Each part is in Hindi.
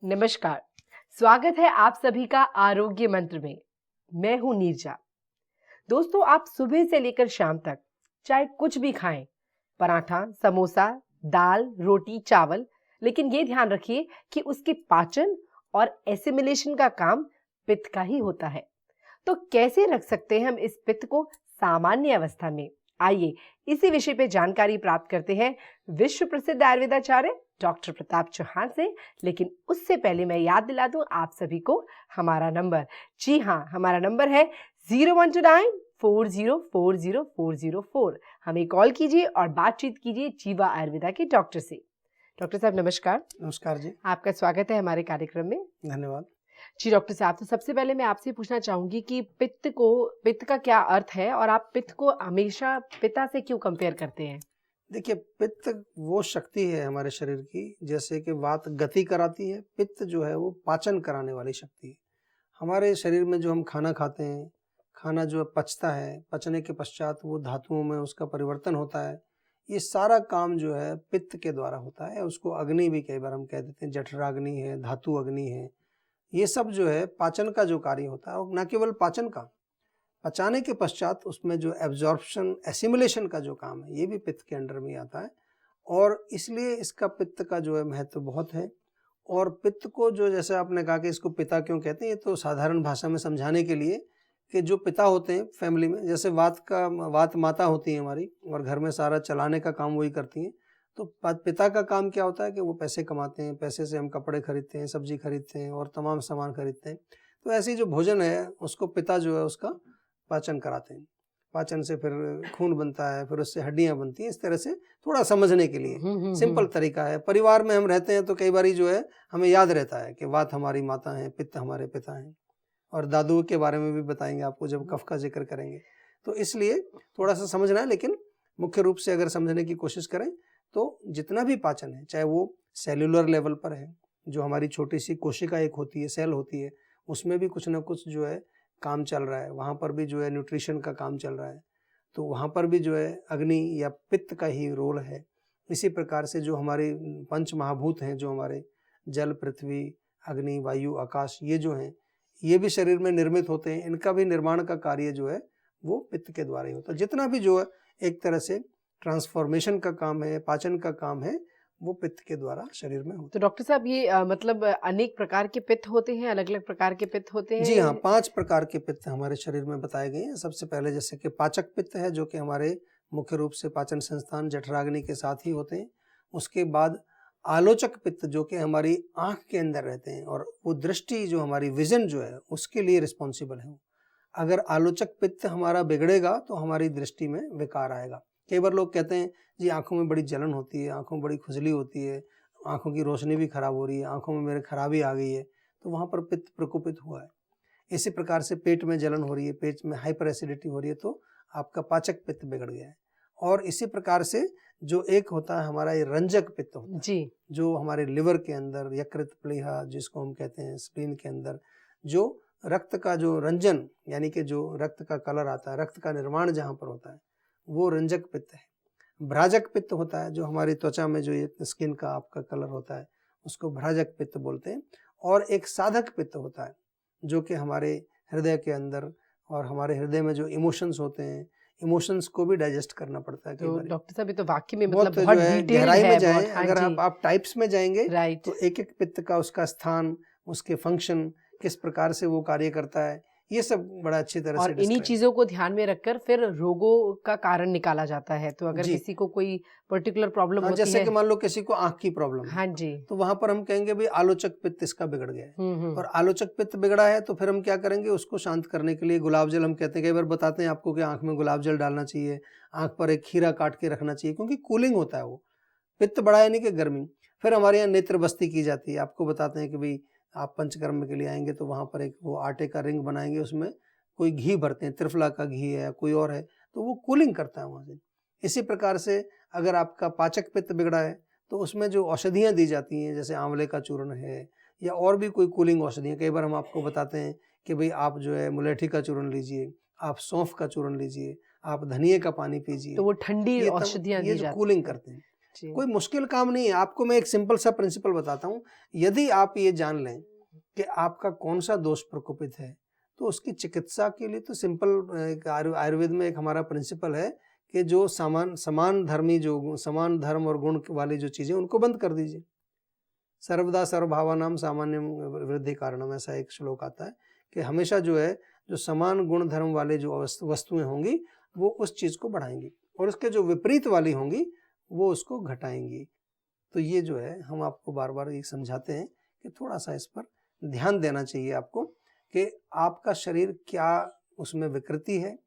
नमस्कार, स्वागत है आप सभी का आरोग्य मंत्र में। मैं हूं नीरजा। दोस्तों, आप सुबह से लेकर शाम तक चाहे कुछ भी खाएं, पराठा, समोसा, दाल, रोटी, चावल, लेकिन ये ध्यान रखिए कि उसके पाचन और एसिमिलेशन का काम पित्त का ही होता है। तो कैसे रख सकते हैं हम इस पित्त को सामान्य अवस्था में? आइए इसी विषय पे जानकारी प्राप्त करते हैं विश्व प्रसिद्ध आयुर्वेदाचार्य डॉक्टर प्रताप चौहान से। लेकिन उससे पहले मैं याद दिला दूं आप सभी को हमारा नंबर। जी हाँ, हमारा नंबर है 0129404004। हमें कॉल कीजिए और बातचीत कीजिए जीवा आयुर्वेदा के डॉक्टर से। डॉक्टर साहब नमस्कार। नमस्कार जी। आपका स्वागत है हमारे कार्यक्रम में। धन्यवाद जी डॉक्टर साहब, तो सबसे पहले मैं आपसे पूछना चाहूंगी कि पित्त का क्या अर्थ है और आप पित्त को हमेशा पिता से क्यों कंपेयर करते हैं? देखिए, पित्त वो शक्ति है हमारे शरीर की, जैसे कि वात गति कराती है, पित्त जो है वो पाचन कराने वाली शक्ति है। हमारे शरीर में जो हम खाना खाते हैं, खाना जो पचता है, पचने के पश्चात वो धातुओं में उसका परिवर्तन होता है। ये सारा काम जो है पित्त के द्वारा होता है। उसको अग्नि भी कई बार हम कह देते हैं, जठराग्नि है, धातु अग्नि है। ये सब जो है पाचन का जो कार्य होता है, और न केवल पाचन का, पचाने के पश्चात उसमें जो एब्जॉर्प्शन एसिमिलेशन का जो काम है, ये भी पित्त के अंडर में आता है। और इसलिए इसका पित्त का जो है महत्व बहुत है। और पित्त को जो, जैसे आपने कहा कि इसको पिता क्यों कहते हैं, ये तो साधारण भाषा में समझाने के लिए कि जो पिता होते हैं फैमिली में, जैसे वात माता होती है हमारी, और घर में सारा चलाने का काम वही करती हैं। तो पिता का काम क्या होता है कि वो पैसे कमाते हैं, पैसे से हम कपड़े खरीदते हैं, सब्जी खरीदते हैं और तमाम सामान खरीदते हैं। तो ऐसी जो भोजन है उसको पिता जो है उसका पाचन कराते हैं। पाचन से फिर खून बनता है, फिर उससे हड्डियां बनती हैं। इस तरह से थोड़ा समझने के लिए सिंपल तरीका है। परिवार में हम रहते हैं तो कई बार जो है हमें याद रहता है कि वात हमारी माता है, पित्त हमारे पिता हैं। और दादू के बारे में भी बताएंगे आपको जब कफ का जिक्र करेंगे। तो इसलिए थोड़ा सा समझना है, लेकिन मुख्य रूप से अगर समझने की कोशिश करें तो जितना भी पाचन है, चाहे वो सेल्यूलर लेवल पर है, जो हमारी छोटी सी कोशिका एक होती है, सेल होती है, उसमें भी कुछ ना कुछ जो है काम चल रहा है, वहाँ पर भी जो है न्यूट्रिशन का काम चल रहा है। तो वहाँ पर भी जो है अग्नि या पित्त का ही रोल है। इसी प्रकार से जो हमारे पंच महाभूत हैं, जो हमारे जल, पृथ्वी, अग्नि, वायु, आकाश, ये जो हैं, ये भी शरीर में निर्मित होते हैं। इनका भी निर्माण का कार्य जो है वो पित्त के द्वारा ही होता है। जितना भी जो है एक तरह से ट्रांसफॉर्मेशन का काम है, पाचन का काम है, वो पित्त के द्वारा शरीर में होता है। तो डॉक्टर साहब, ये मतलब अनेक प्रकार के पित्त होते हैं, अलग अलग प्रकार के पित्त होते हैं? जी हाँ, 5 प्रकार के पित्त हमारे शरीर में बताए गए हैं। सबसे पहले जैसे कि पाचक पित्त है, जो कि हमारे मुख्य रूप से पाचन संस्थान जठराग्नि के साथ ही होते हैं। उसके बाद आलोचक पित्त, जो कि हमारी आँख के अंदर रहते हैं, और वो दृष्टि जो हमारी विजन जो है उसके लिए रिस्पॉन्सिबल है। अगर आलोचक पित्त हमारा बिगड़ेगा तो हमारी दृष्टि में विकार आएगा। कई बार लोग कहते हैं जी आंखों में बड़ी जलन होती है, आंखों में बड़ी खुजली होती है, आंखों की रोशनी भी खराब हो रही है, आंखों में मेरे खराबी आ गई है, तो वहाँ पर पित्त प्रकोपित हुआ है। इसी प्रकार से पेट में जलन हो रही है, पेट में हाइपर एसिडिटी हो रही है, तो आपका पाचक पित्त बिगड़ गया है। और इसी प्रकार से जो एक होता है हमारा ये रंजक पित्त होता है जी, जो हमारे लिवर के अंदर, यकृत प्लीहा जिसको हम कहते हैं, स्प्लीन के अंदर जो रक्त का जो रंजन, यानी कि जो रक्त का कलर आता है, रक्त का निर्माण जहाँ पर होता है, वो रंजक पित्त है। भ्राजक पित्त होता है जो हमारी त्वचा में जो ये स्किन का आपका कलर होता है, उसको भ्राजक पित्त बोलते हैं। और एक साधक पित्त होता है जो कि हमारे हृदय के अंदर, और हमारे हृदय में जो इमोशंस होते हैं, इमोशंस को भी डाइजेस्ट करना पड़ता है। तो डॉक्टर साहब, ये तो वाकई में बहुत मतलब बहुत जो है डिटेल्ड गहराई है, में जाएं, बहुत। हाँ अगर जी, आप टाइप्स में जाएंगे राइट। तो एक एक पित्त का उसका स्थान, उसके फंक्शन, किस प्रकार से वो कार्य करता है, ये सब बड़ा अच्छी तरह से और इन्हीं चीजों को ध्यान में रखकर फिर रोगों का कारण निकाला जाता है। तो अगर किसी को कोई पर्टिकुलर प्रॉब्लम होती जैसे है, कि मान लो किसी को आंख की प्रॉब्लम है, हाँ जी, तो वहां पर हम कहेंगे भाई आलोचक पित्त इसका बिगड़ गया है। और आलोचक पित्त बिगड़ा है तो फिर हम क्या करेंगे, उसको शांत करने के लिए गुलाब जल, हम कहते हैं, कई बार बताते हैं आपको कि आंख में गुलाब जल डालना चाहिए, आंख पर एक खीरा काट के रखना चाहिए, क्योंकि कूलिंग होता है वो। पित्त बढ़ा यानी कि गर्मी। फिर हमारे यहाँ नेत्र बस्ती की जाती है। आपको बताते हैं कि भाई आप पंचकर्म के लिए आएंगे तो वहाँ पर एक वो आटे का रिंग बनाएंगे, उसमें कोई घी भरते हैं, त्रिफला का घी है या कोई और है, तो वो कूलिंग करता है वहाँ से। इसी प्रकार से अगर आपका पाचक पित्त बिगड़ा है तो उसमें जो औषधियाँ दी जाती हैं, जैसे आंवले का चूर्ण है या और भी कोई कूलिंग औषधियाँ, कई बार हम आपको बताते हैं कि भाई आप जो है मुलेठी का चूर्ण लीजिए, आप सौंफ का चूर्ण लीजिए, आप धनिए का पानी पीजिए, तो वो ठंडी ये औषधियां दी जो जाती कूलिंग हैं। करते हैं। जी। कोई मुश्किल काम नहीं है। आपको मैं एक सिंपल सा प्रिंसिपल बताता हूँ। यदि आप ये जान लें कि आपका कौन सा दोष प्रकोपित है, तो उसकी चिकित्सा के लिए तो सिंपल एक आयुर्वेद में एक हमारा प्रिंसिपल है कि जो समान धर्म और गुण वाली जो चीज़ें उनको बंद कर दीजिए। सर्वदा सर्वभावानां सामान्यम वृद्धि कारणम, ऐसा एक श्लोक आता है कि हमेशा जो है जो समान गुण धर्म वाले जो वस्तुएं होंगी वो उस चीज़ को बढ़ाएंगी और उसके जो विपरीत वाली होंगी वो उसको घटाएंगी। तो ये जो है हम आपको बार बार ये समझाते हैं कि थोड़ा सा इस पर ध्यान देना चाहिए आपको कि आपका शरीर क्या उसमें विकृति है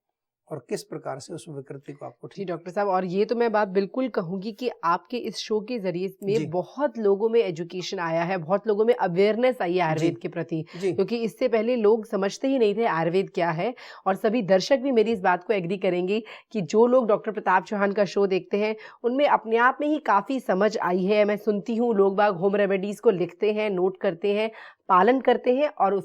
और किस प्रकार से उस विकृति को आपको जी ठीक डॉक्टर साहब, और ये तो मैं बात बिल्कुल कहूंगी कि आपके इस शो के जरिए जी। में बहुत लोगों में एजुकेशन आया है, बहुत लोगों में अवेयरनेस आई है आयुर्वेद जी। के प्रति, जी क्योंकि इससे पहले लोग समझते ही नहीं थे आयुर्वेद क्या है। और सभी दर्शक भी मेरी इस बात को एग्री करेंगे कि जो लोग डॉक्टर प्रताप चौहान का शो देखते हैं उनमें अपने आप में ही काफ़ी समझ आई है। मैं सुनती हूँ लोग बाग होम रेमेडीज़ को लिखते हैं, नोट करते हैं, पालन करते हैं और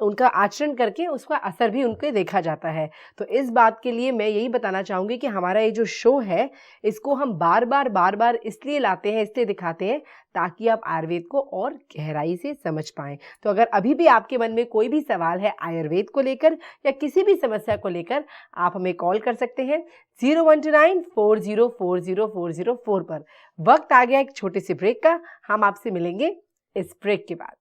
उनका आचरण करके उसका असर भी उनके देखा जाता है। तो इस बात के लिए मैं यही बताना चाहूँगी कि हमारा ये जो शो है इसको हम बार बार इसलिए लाते हैं, इसलिए दिखाते हैं ताकि आप आयुर्वेद को और गहराई से समझ पाएं। तो अगर अभी भी आपके मन में कोई भी सवाल है आयुर्वेद को लेकर या किसी भी समस्या को लेकर, आप हमें कॉल कर सकते हैं 0129404004 पर। वक्त आ गया एक छोटे से ब्रेक का, हम आपसे मिलेंगे इस ब्रेक के बाद।